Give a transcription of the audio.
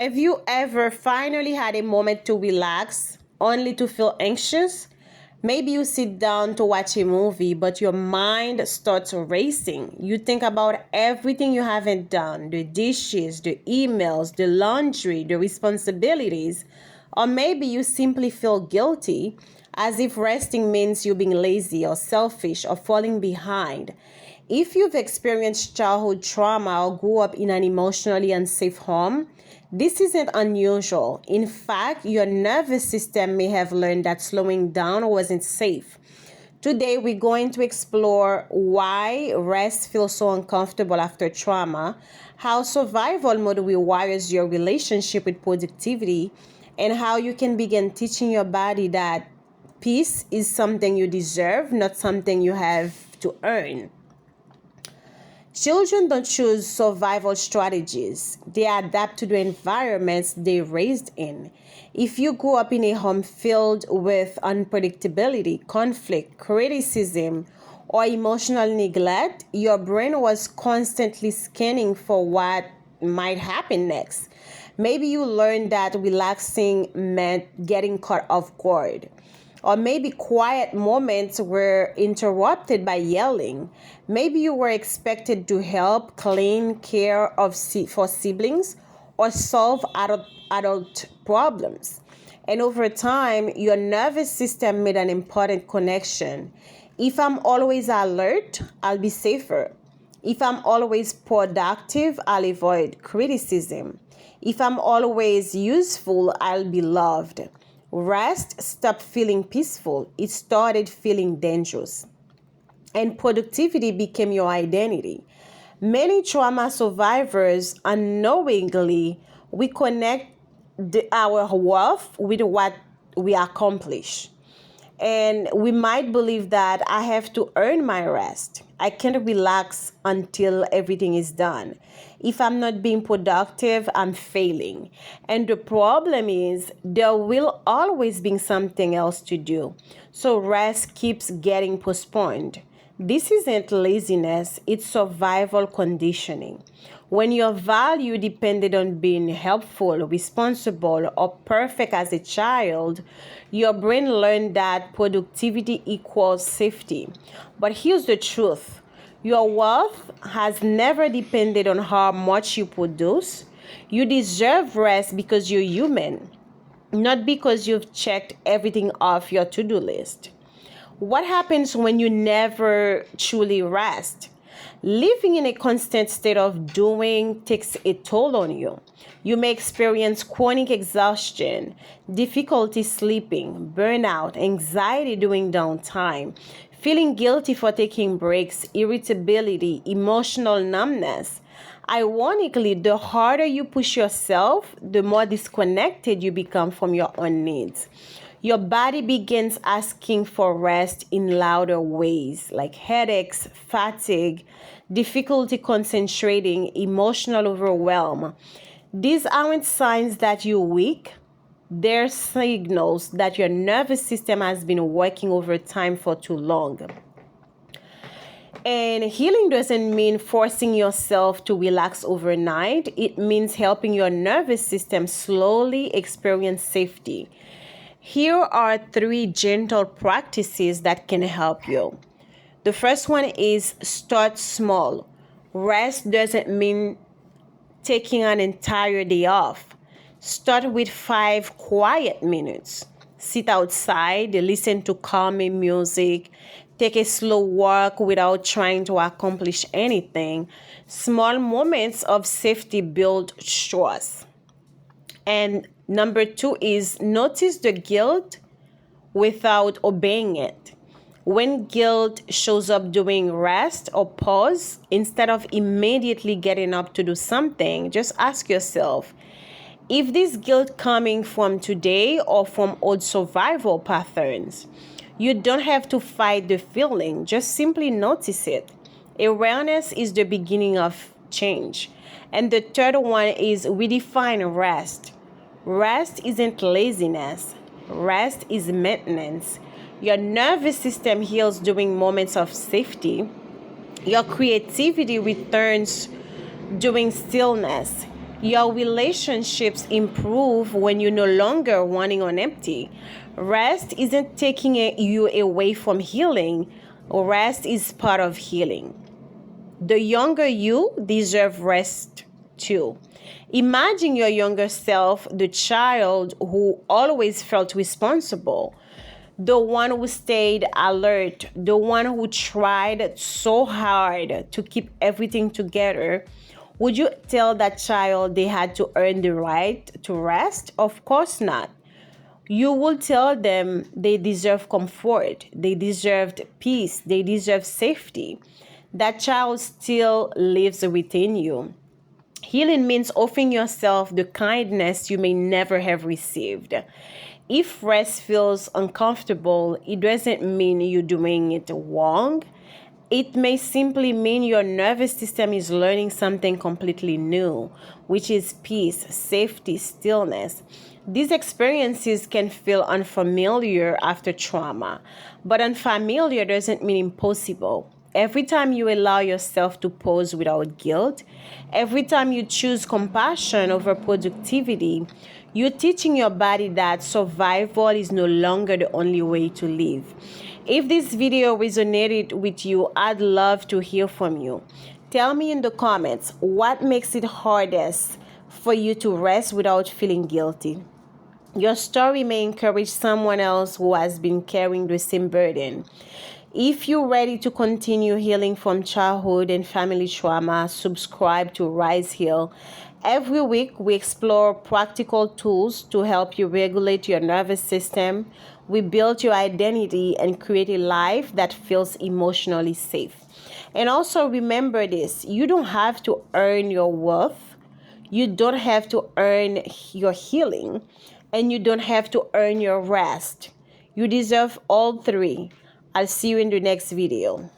Have you ever finally had a moment to relax only to feel anxious? Maybe you sit down to watch a movie, but your mind starts racing. You think about everything you haven't done, the dishes, the emails, the laundry, the responsibilities. Or maybe you simply feel guilty, as if resting means you being lazy or selfish or falling behind. If you've experienced childhood trauma or grew up in an emotionally unsafe home, this isn't unusual. In fact, your nervous system may have learned that slowing down wasn't safe. Today, we're going to explore why rest feels so uncomfortable after trauma, how survival mode rewires your relationship with productivity, and how you can begin teaching your body that peace is something you deserve, not something you have to earn. Children don't choose survival strategies. They adapt to the environments they're raised in. If you grew up in a home filled with unpredictability, conflict, criticism, or emotional neglect, your brain was constantly scanning for what might happen next. Maybe you learned that relaxing meant getting caught off guard. Or maybe quiet moments were interrupted by yelling. Maybe you were expected to help, clean, care for siblings, or solve adult problems. And over time, your nervous system made an important connection. If I'm always alert, I'll be safer. If I'm always productive, I'll avoid criticism. If I'm always useful, I'll be loved. Rest stopped feeling peaceful. It started feeling dangerous. And productivity became your identity. Many trauma survivors unknowingly we connect our worth with what we accomplish. And we might believe that I have to earn my rest. I can't relax until everything is done. If I'm not being productive, I'm failing. And the problem is, there will always be something else to do. So rest keeps getting postponed. This isn't laziness, it's survival conditioning. When your value depended on being helpful, responsible, or perfect as a child, your brain learned that productivity equals safety. But here's the truth: your worth has never depended on how much you produce. You deserve rest because you're human, not because you've checked everything off your to do list. What happens when you never truly rest? Living in a constant state of doing takes a toll on you. You may experience chronic exhaustion, difficulty sleeping, burnout, anxiety during downtime, feeling guilty for taking breaks, irritability, emotional numbness. Ironically, the harder you push yourself, the more disconnected you become from your own needs. Your body begins asking for rest in louder ways, like headaches, fatigue, difficulty concentrating, emotional overwhelm. These aren't signs that you're weak. They're signals that your nervous system has been working overtime for too long. And healing doesn't mean forcing yourself to relax overnight. It means helping your nervous system slowly experience safety. Here are 3 gentle practices that can help you. The first one is start small. Rest doesn't mean taking an entire day off. Start with 5 quiet minutes. Sit outside, listen to calming music, take a slow walk without trying to accomplish anything. Small moments of safety build trust. And number 2 is notice the guilt without obeying it. When guilt shows up during rest or pause, instead of immediately getting up to do something, just ask yourself, if this guilt coming from today or from old survival patterns? You don't have to fight the feeling, just simply notice it. Awareness is the beginning of change. And the third one is redefine rest. Rest isn't laziness. Rest is maintenance. Your nervous system heals during moments of safety. Your creativity returns during stillness. Your relationships improve when you're no longer running on empty. Rest isn't taking you away from healing. Rest is part of healing. The younger you deserve rest too. Imagine your younger self, the child who always felt responsible, the one who stayed alert, the one who tried so hard to keep everything together. Would you tell that child they had to earn the right to rest? Of course not. You will tell them they deserve comfort, they deserved peace, they deserve safety. That child still lives within you. Healing means offering yourself the kindness you may never have received. If rest feels uncomfortable, it doesn't mean you're doing it wrong. It may simply mean your nervous system is learning something completely new, which is peace, safety, stillness. These experiences can feel unfamiliar after trauma, but unfamiliar doesn't mean impossible. Every time you allow yourself to pause without guilt, every time you choose compassion over productivity, you're teaching your body that survival is no longer the only way to live. If this video resonated with you, I'd love to hear from you. Tell me in the comments what makes it hardest for you to rest without feeling guilty. Your story may encourage someone else who has been carrying the same burden. If you're ready to continue healing from childhood and family trauma, subscribe to Rise Heal. Every week, we explore practical tools to help you regulate your nervous system, rebuild your identity, and create a life that feels emotionally safe. And also remember this, you don't have to earn your worth, you don't have to earn your healing, and you don't have to earn your rest. You deserve all three. I'll see you in the next video.